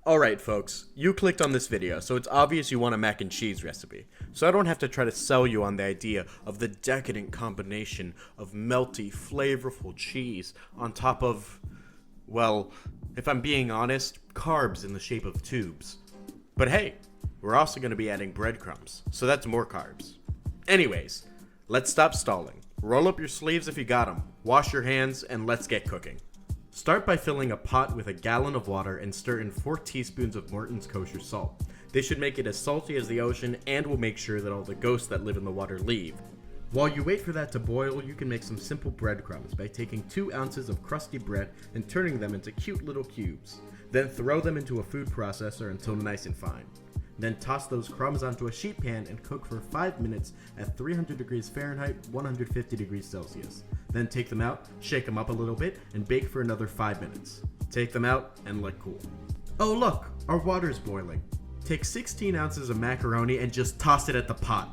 Alright folks, you clicked on this video, so it's obvious you want a mac and cheese recipe. So I don't have to try to sell you on the idea of the decadent combination of melty, flavorful cheese on top of, well, if I'm being honest, carbs in the shape of tubes. But hey, we're also going to be adding breadcrumbs, so that's more carbs. Anyways, let's stop stalling. Roll up your sleeves if you got them, wash your hands, and let's get cooking. Start by filling a pot with a gallon of water and stir in 4 teaspoons of Morton's kosher salt. This should make it as salty as the ocean and will make sure that all the ghosts that live in the water leave. While you wait for that to boil, you can make some simple breadcrumbs by taking 2 ounces of crusty bread and turning them into cute little cubes. Then throw them into a food processor until nice and fine. Then toss those crumbs onto a sheet pan and cook for 5 minutes at 300 degrees Fahrenheit, 150 degrees Celsius. Then take them out, shake them up a little bit, and bake for another 5 minutes. Take them out and let cool. Oh look, our water's boiling. Take 16 ounces of macaroni and just toss it at the pot.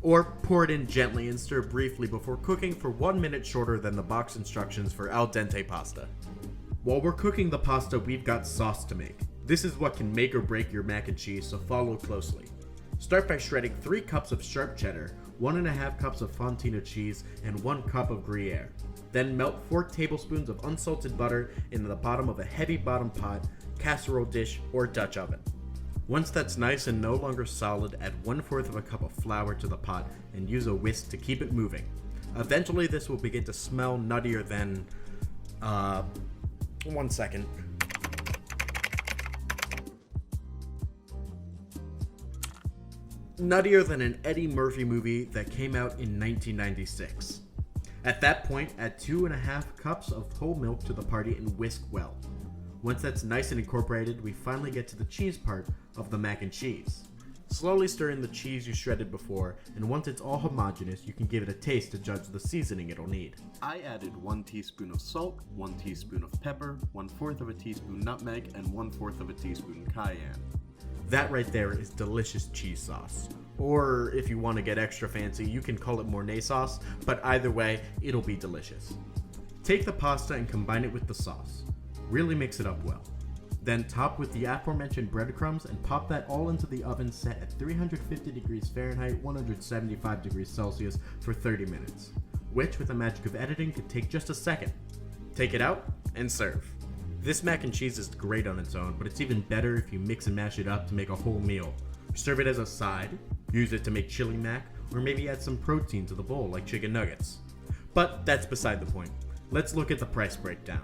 Or pour it in gently and stir briefly before cooking for 1 minute shorter than the box instructions for al dente pasta. While we're cooking the pasta, we've got sauce to make. This is what can make or break your mac and cheese, so follow closely. Start by shredding 3 cups of sharp cheddar, 1.5 cups of Fontina cheese, and 1 cup of Gruyere. Then melt 4 tablespoons of unsalted butter into the bottom of a heavy bottom pot, casserole dish, or Dutch oven. Once that's nice and no longer solid, add 1/4 of a cup of flour to the pot and use a whisk to keep it moving. Eventually this will begin to smell nuttier than... 1 second. Nuttier than an Eddie Murphy movie that came out in 1996. At that point, add 2.5 cups of whole milk to the party and whisk well. Once that's nice and incorporated, we finally get to the cheese part of the mac and cheese. Slowly stir in the cheese you shredded before, and once it's all homogeneous, you can give it a taste to judge the seasoning it'll need. I added 1 teaspoon of salt, 1 teaspoon of pepper, 1/4 of a teaspoon nutmeg, and 1/4 of a teaspoon cayenne. That right there is delicious cheese sauce. Or if you want to get extra fancy, you can call it Mornay sauce, but either way, it'll be delicious. Take the pasta and combine it with the sauce. Really mix it up well. Then top with the aforementioned breadcrumbs and pop that all into the oven set at 350 degrees Fahrenheit, 175 degrees Celsius for 30 minutes, which with the magic of editing could take just a second. Take it out and serve. This mac and cheese is great on its own, but it's even better if you mix and mash it up to make a whole meal. Serve it as a side, use it to make chili mac, or maybe add some protein to the bowl like chicken nuggets. But that's beside the point. Let's look at the price breakdown.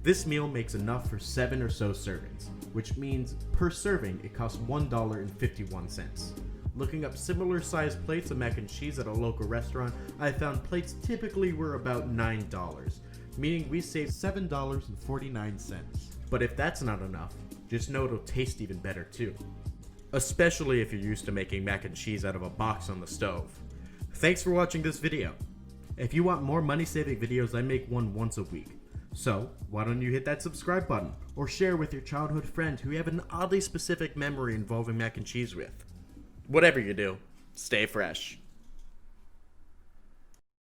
This meal makes enough for 7 or so servings, which means per serving it costs $1.51. Looking up similar sized plates of mac and cheese at a local restaurant, I found plates typically were about $9, meaning we saved $7.49. But if that's not enough, just know it'll taste even better too. Especially if you're used to making mac and cheese out of a box on the stove. Thanks for watching this video. If you want more money saving videos, I make one once a week. So, why don't you hit that subscribe button, or share with your childhood friend who you have an oddly specific memory involving mac and cheese with. Whatever you do, stay fresh.